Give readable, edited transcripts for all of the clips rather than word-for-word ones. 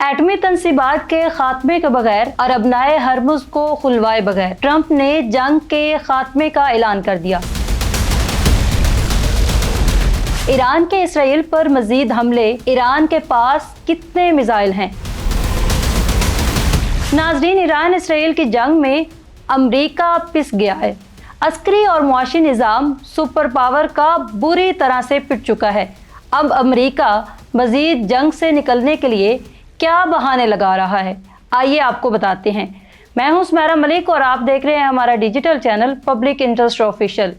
ایٹمی تنصیبات کے خاتمے کے بغیر اور ابنائے ہرمز کو کھلوائے بغیر ٹرمپ نے جنگ کے خاتمے کا اعلان کر دیا۔ ایران کے اسرائیل پر مزید حملے، ایران کے پاس کتنے میزائل ہیں؟ ناظرین، ایران اسرائیل کی جنگ میں امریکہ پس گیا ہے۔ عسکری اور معاشی نظام سپر پاور کا بری طرح سے پٹ چکا ہے۔ اب امریکہ مزید جنگ سے نکلنے کے لیے کیا بہانے لگا رہا ہے، آئیے آپ کو بتاتے ہیں۔ میں ہوں سمیرہ ملک اور آپ دیکھ رہے ہیں ہمارا digital channel public interest official.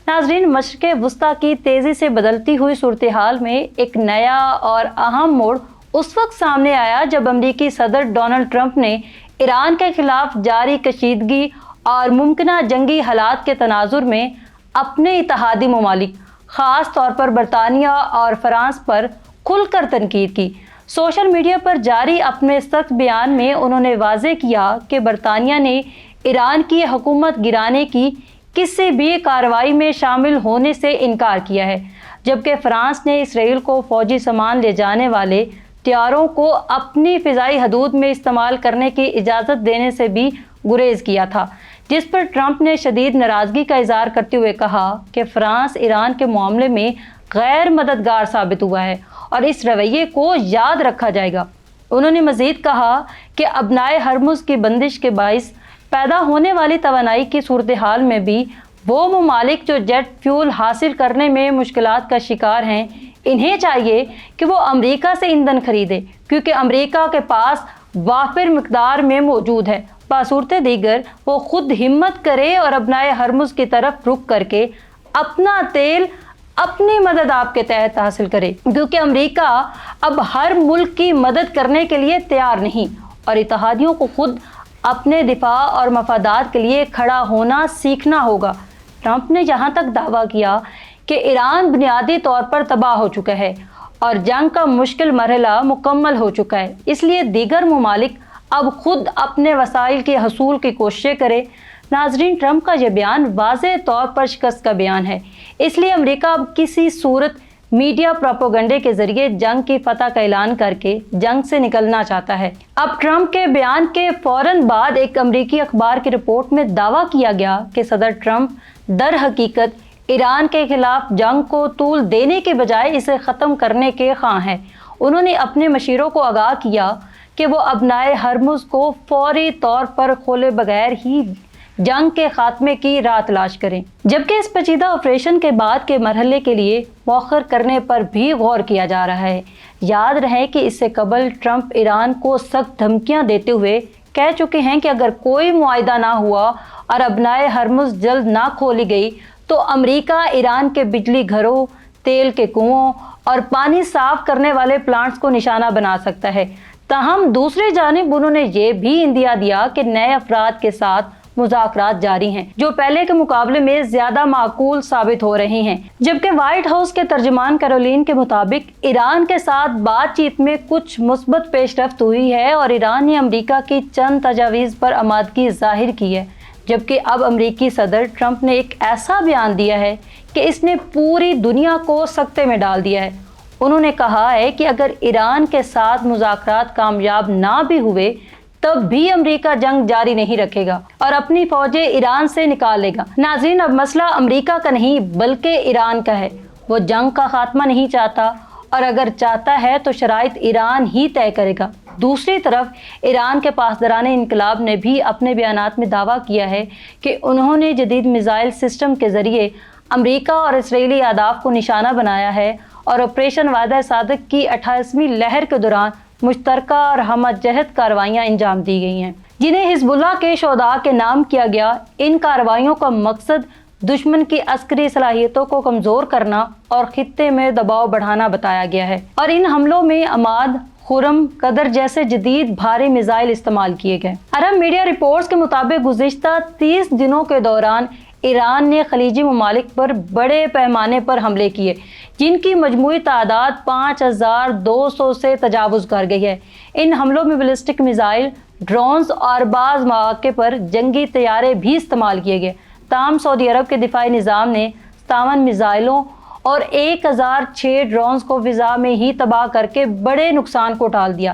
ناظرین، مشرق وسطیٰ کی تیزی سے بدلتی ہوئی صورتحال میں ایک نیا اور اہم موڑ اس وقت سامنے آیا جب امریکی صدر ڈونلڈ ٹرمپ نے ایران کے خلاف جاری کشیدگی اور ممکنہ جنگی حالات کے تناظر میں اپنے اتحادی ممالک، خاص طور پر برطانیہ اور فرانس پر کھل کر تنقید کی۔ سوشل میڈیا پر جاری اپنے سخت بیان میں انہوں نے واضح کیا کہ برطانیہ نے ایران کی حکومت گرانے کی کسی بھی کارروائی میں شامل ہونے سے انکار کیا ہے، جبکہ فرانس نے اسرائیل کو فوجی سامان لے جانے والے طیاروں کو اپنی فضائی حدود میں استعمال کرنے کی اجازت دینے سے بھی گریز کیا تھا، جس پر ٹرمپ نے شدید ناراضگی کا اظہار کرتے ہوئے کہا کہ فرانس ایران کے معاملے میں غیر مددگار ثابت ہوا ہے اور اس رویے کو یاد رکھا جائے گا۔ انہوں نے مزید کہا کہ ابنائے ہرمز کی بندش کے باعث پیدا ہونے والی توانائی کی صورتحال میں بھی وہ ممالک جو جیٹ فیول حاصل کرنے میں مشکلات کا شکار ہیں، انہیں چاہیے کہ وہ امریکہ سے ایندھن خریدے، کیونکہ امریکہ کے پاس وافر مقدار میں موجود ہے۔ بصورت دیگر وہ خود ہمت کرے اور ابنائے ہرمز کی طرف رخ کر کے اپنا تیل اپنی مدد آپ کے تحت حاصل کرے، کیونکہ امریکہ اب ہر ملک کی مدد کرنے کے لیے تیار نہیں اور اتحادیوں کو خود اپنے دفاع اور مفادات کے لیے کھڑا ہونا سیکھنا ہوگا۔ ٹرمپ نے یہاں تک دعویٰ کیا کہ ایران بنیادی طور پر تباہ ہو چکا ہے اور جنگ کا مشکل مرحلہ مکمل ہو چکا ہے، اس لیے دیگر ممالک اب خود اپنے وسائل کے حصول کی کوششیں کرے۔ ناظرین، ٹرمپ کا یہ بیان واضح طور پر شکست کا بیان ہے، اس لیے امریکہ اب کسی صورت میڈیا پروپیگنڈے کے ذریعے جنگ کی فتح کا اعلان کر کے جنگ سے نکلنا چاہتا ہے۔ اب ٹرمپ کے بیان کے فوراً بعد ایک امریکی اخبار کی رپورٹ میں دعویٰ کیا گیا کہ صدر ٹرمپ در حقیقت ایران کے خلاف جنگ کو طول دینے کے بجائے اسے ختم کرنے کے خواہاں ہیں۔ انہوں نے اپنے مشیروں کو آگاہ کیا کہ وہ ابنائے ہرمز کو فوری طور پر کھولے بغیر ہی جنگ کے خاتمے کی راہ تلاش کریں، جبکہ اس پیچیدہ آپریشن کے بعد کے مرحلے کے لیے مؤخر کرنے پر بھی غور کیا جا رہا ہے۔ یاد رہے کہ اس سے قبل ٹرمپ ایران کو سخت دھمکیاں دیتے ہوئے کہہ چکے ہیں کہ اگر کوئی معاہدہ نہ ہوا اور ابنائے ہرمز جلد نہ کھولی گئی تو امریکہ ایران کے بجلی گھروں، تیل کے کنووں اور پانی صاف کرنے والے پلانٹس کو نشانہ بنا سکتا ہے۔ تاہم دوسری جانب انہوں نے یہ بھی اندیا دیا کہ نئے افراد کے ساتھ مذاکرات جاری ہیں جو پہلے کے مقابلے میں زیادہ معقول ثابت ہو رہے ہیں، جبکہ وائٹ ہاؤس کے ترجمان کیرولین کے مطابق ایران کے ساتھ بات چیت میں کچھ مثبت پیش رفت ہوئی ہے اور ایران نے امریکہ کی چند تجاویز پر آمادگی ظاہر کی ہے، جبکہ اب امریکی صدر ٹرمپ نے ایک ایسا بیان دیا ہے کہ اس نے پوری دنیا کو سکتے میں ڈال دیا ہے۔ انہوں نے کہا ہے کہ اگر ایران کے ساتھ مذاکرات کامیاب نہ بھی ہوئے تب بھی امریکہ جنگ جاری نہیں رکھے گا اور اپنی فوجیں ایران سے نکال لے گا۔ ناظرین، اب مسئلہ امریکہ کا نہیں بلکہ ایران کا ہے۔ وہ جنگ کا خاتمہ نہیں چاہتا اور اگر چاہتا ہے تو شرائط ایران ہی طے کرے گا۔ دوسری طرف ایران کے پاسداران انقلاب نے بھی اپنے بیانات میں دعویٰ کیا ہے کہ انہوں نے جدید میزائل سسٹم کے ذریعے امریکہ اور اسرائیلی اہداف کو نشانہ بنایا ہے اور آپریشن وعدہ صادق کی 28ویں لہر کے دوران مشترکہ اور ہمہ جہت کارروائیاں انجام دی گئی ہیں، جنہیں حزب اللہ کے شہداء کے نام کیا گیا۔ ان کارروائیوں کا مقصد دشمن کی عسکری صلاحیتوں کو کمزور کرنا اور خطے میں دباؤ بڑھانا بتایا گیا ہے، اور ان حملوں میں عماد، خرم، قدر جیسے جدید بھاری میزائل استعمال کیے گئے۔ عرب میڈیا رپورٹس کے مطابق گزشتہ 30 دنوں کے دوران ایران نے خلیجی ممالک پر بڑے پیمانے پر حملے کیے، جن کی مجموعی تعداد 5200 سے تجاوز کر گئی ہے۔ ان حملوں میں بیلسٹک میزائل، ڈرونز اور بعض مواقع پر جنگی طیارے بھی استعمال کیے گئے۔ تاہم سعودی عرب کے دفاعی نظام نے 57 میزائلوں اور 1006 ڈرونز کو فضا میں ہی تباہ کر کے بڑے نقصان کو ٹال دیا۔